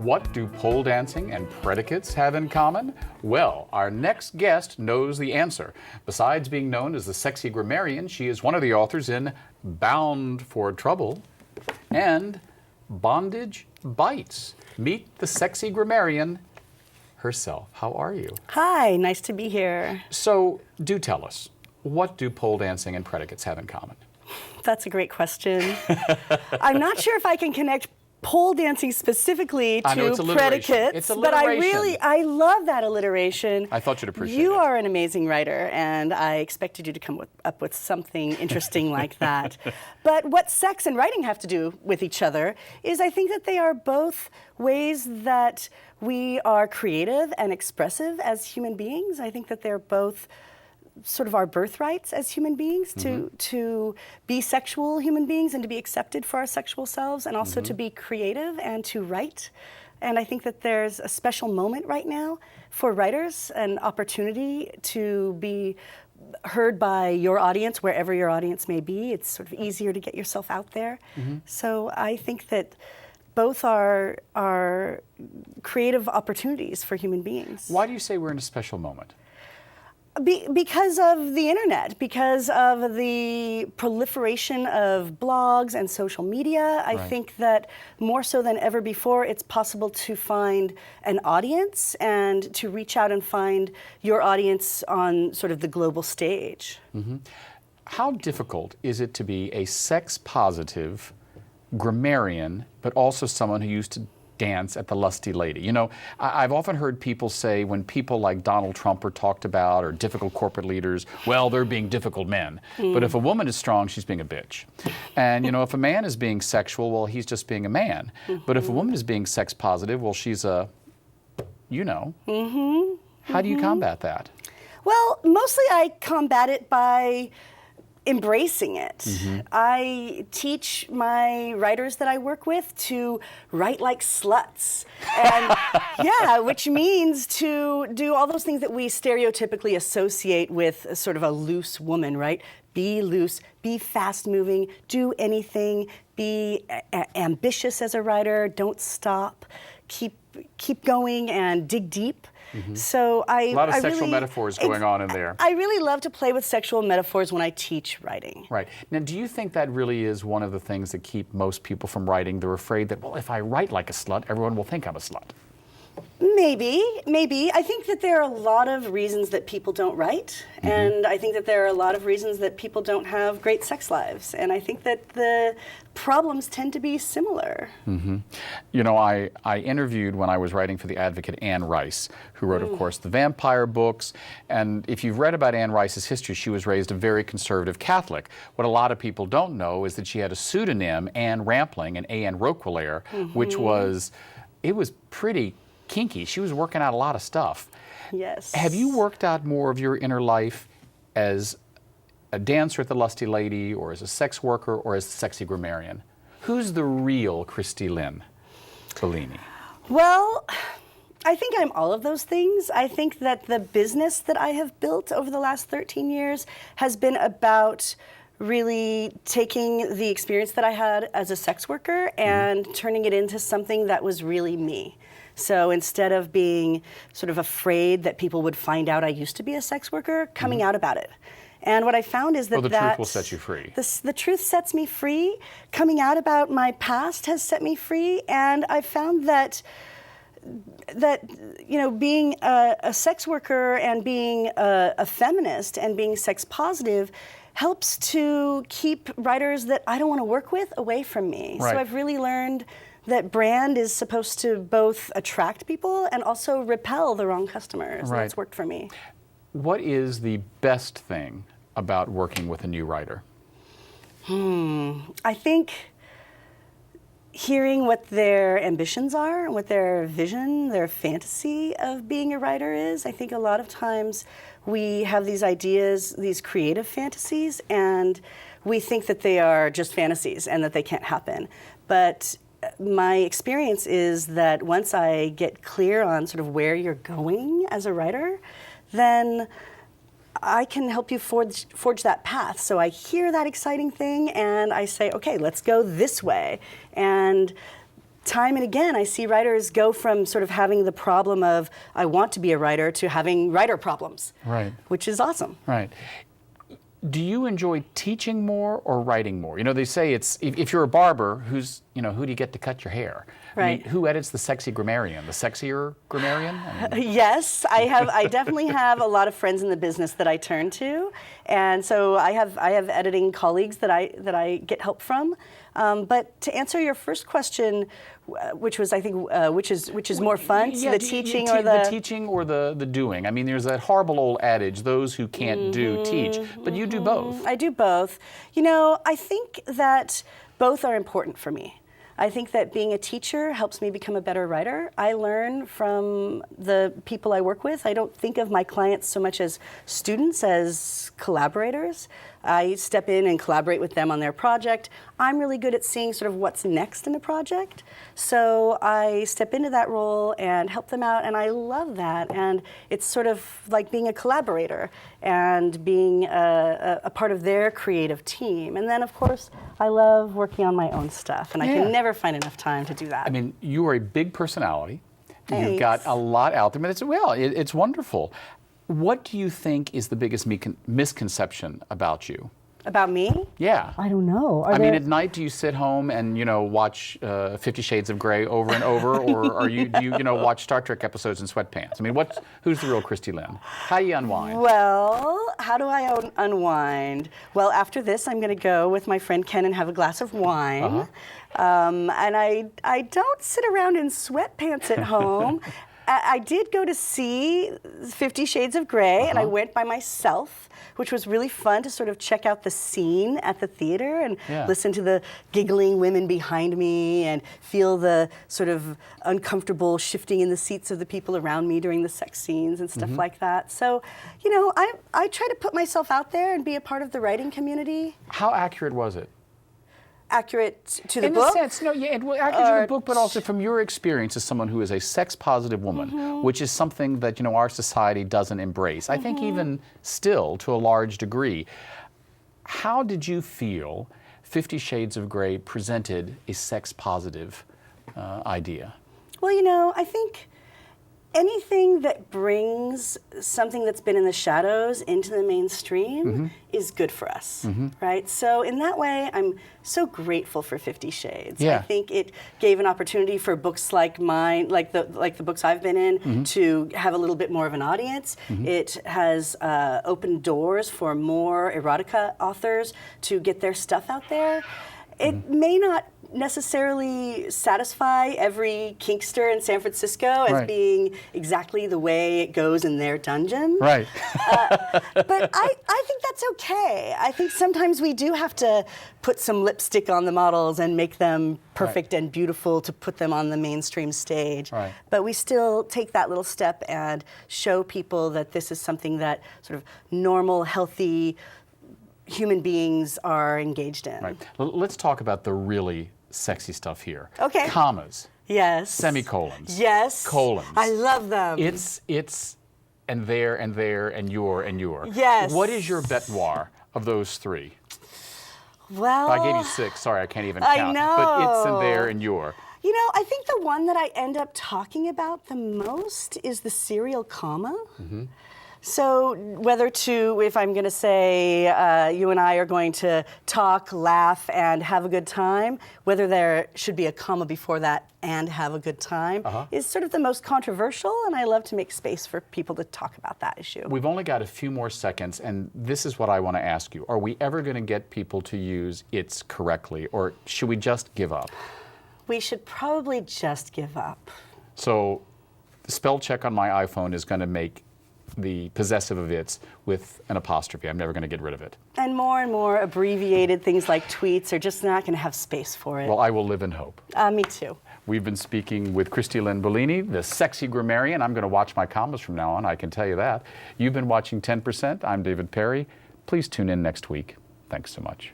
What do pole dancing and predicates have in common? Well, our next guest knows the answer. Besides being known as the Sexy Grammarian, she is one of the authors in Bound for Trouble and Bondage Bites. Meet the Sexy Grammarian herself. How are you? Hi, nice to be here. So, do tell us, what do pole dancing and predicates have in common? That's a great question. I'm not sure if I can connect pole dancing specifically to predicates, but I love that alliteration. I thought you'd appreciate it. You are an amazing writer, and I expected you to come up with something interesting like that. But what sex and writing have to do with each other is I think that they are both ways that we are creative and expressive as human beings. I think that they're both sort of our birthrights as human beings to be sexual human beings and to be accepted for our sexual selves, and also to be creative and to write. And I think that there's a special moment right now for writers, an opportunity to be heard by your audience, wherever your audience may be. It's sort of easier to get yourself out there. So I think that both are creative opportunities for human beings. Why do you say we're in a special moment? Because of the internet, because of the proliferation of blogs and social media. I think that more so than ever before, it's possible to find an audience and to reach out and find your audience on sort of the global stage. How difficult is it to be a sex-positive grammarian, but also someone who used to dance at the Lusty Lady? You know, I've often heard people say when people like Donald Trump are talked about, or difficult corporate leaders, well, they're being difficult men. But if a woman is strong, she's being a bitch. And, you know, if a man is being sexual, well, he's just being a man. But if a woman is being sex positive, well, she's a, you know. How do you combat that? Well, mostly I combat it by embracing it. I teach my writers that I work with to write like sluts. And yeah, which means to do all those things that we stereotypically associate with a sort of a loose woman, right? Be loose, be fast moving, do anything, be ambitious as a writer, don't stop, keep going and dig deep. So a lot of sexual metaphors going on in there. I really love to play with sexual metaphors when I teach writing. Right. Now, do you think that really is one of the things that keep most people from writing? They're afraid that, well, if I write like a slut, everyone will think I'm a slut. Maybe. I think that there are a lot of reasons that people don't write, and I think that there are a lot of reasons that people don't have great sex lives, and I think that the problems tend to be similar. You know, I interviewed, when I was writing for The Advocate, Anne Rice, who wrote, of course, the vampire books, and if you've read about Anne Rice's history, she was raised a very conservative Catholic. What a lot of people don't know is that she had a pseudonym, Anne Rampling, and A.N. Roquelaire, which was, it was pretty kinky. She was working out a lot of stuff. Yes. Have you worked out more of your inner life as a dancer at the Lusty Lady, or as a sex worker, or as the Sexy Grammarian? Who's the real Kristy Linn Billuni? Well, I think I'm all of those things. I think that the business that I have built over the last 13 years has been about really taking the experience that I had as a sex worker and turning it into something that was really me. So instead of being sort of afraid that people would find out I used to be a sex worker, coming out about it. And what I found is that the truth will set you free. The truth sets me free. Coming out about my past has set me free, and I found that you know, being a sex worker and being a feminist and being sex positive helps to keep writers that I don't want to work with away from me. Right. So I've really learned that brand is supposed to both attract people and also repel the wrong customers. Right. That's worked for me. What is the best thing about working with a new writer? I think hearing what their ambitions are and what their vision, their fantasy of being a writer is. I think a lot of times we have these ideas, these creative fantasies, and we think that they are just fantasies and that they can't happen. But my experience is that once I get clear on sort of where you're going as a writer, then I can help you forge that path. So I hear that exciting thing and I say, okay, let's go this way. And time and again, I see writers go from sort of having the problem of, I want to be a writer, to having writer problems. Right. Which is awesome. Right. Do you enjoy teaching more or writing more? You know, they say it's, if you're a barber, who do you get to cut your hair? Right. I mean, who edits the Sexy Grammarian? The sexier grammarian? I mean, Yes, I definitely have a lot of friends in the business that I turn to, and so I have editing colleagues that I get help from. But to answer your first question, which was I think which is more fun, the teaching or the teaching or the doing. I mean, there's that horrible old adage: those who can't do teach. But you do both. I do both. You know, I think that both are important for me. I think that being a teacher helps me become a better writer. I learn from the people I work with. I don't think of my clients so much as students as collaborators. I step in and collaborate with them on their project. I'm really good at seeing sort of what's next in a project. So I step into that role and help them out, and I love that. And it's sort of like being a collaborator and being a part of their creative team. And then, of course, I love working on my own stuff, and I can never find enough time to do that. I mean, you are a big personality. Thanks. You've got a lot out there, but it's wonderful. What do you think is the biggest misconception about you? About me? Yeah. I don't know. I mean, at night, do you sit home and watch 50 Shades of Grey over and over, or do you watch Star Trek episodes in sweatpants? I mean, who's the real Kristy Linn? How do you unwind? Well, how do I unwind? Well, after this, I'm going to go with my friend Ken and have a glass of wine. And I don't sit around in sweatpants at home. I did go to see 50 Shades of Grey, and I went by myself, which was really fun to sort of check out the scene at the theater and listen to the giggling women behind me and feel the sort of uncomfortable shifting in the seats of the people around me during the sex scenes and stuff like that. So, I try to put myself out there and be a part of the writing community. How accurate was it? Accurate to the book? In the sense, accurate to the book, but also from your experience as someone who is a sex-positive woman, which is something that, our society doesn't embrace. I think even still, to a large degree. How did you feel 50 Shades of Grey presented a sex-positive idea? Well, I think anything that brings something that's been in the shadows into the mainstream is good for us, right? So in that way, I'm so grateful for 50 Shades. I think it gave an opportunity for books like mine, like the books I've been in, to have a little bit more of an audience. It has opened doors for more erotica authors to get their stuff out there. It may not necessarily satisfy every kinkster in San Francisco as being exactly the way it goes in their dungeon. Right. But I think that's okay. I think sometimes we do have to put some lipstick on the models and make them perfect and beautiful to put them on the mainstream stage. Right. But we still take that little step and show people that this is something that sort of normal, healthy human beings are engaged in. Right. Let's talk about the really sexy stuff here. Okay. Commas. Yes. Semicolons. Yes. Colons. I love them. It's and there and there and your and your. Yes. What is your bête noire of those three? Well, I gave you 6. Sorry, I can't even count. I know. But it's and there and your. I think the one that I end up talking about the most is the serial comma. So if I'm going to say you and I are going to talk, laugh, and have a good time, whether there should be a comma before that and have a good time is sort of the most controversial, and I love to make space for people to talk about that issue. We've only got a few more seconds, and this is what I want to ask you. Are we ever going to get people to use it's correctly, or should we just give up? We should probably just give up. So the spell check on my iPhone is going to make the possessive of its with an apostrophe. I'm never going to get rid of it. And more abbreviated things like tweets are just not going to have space for it. Well, I will live in hope. Me too. We've been speaking with Kristy Linn Billuni, the Sexy Grammarian. I'm going to watch my commas from now on, I can tell you that. You've been watching 10%. I'm David Perry. Please tune in next week. Thanks so much.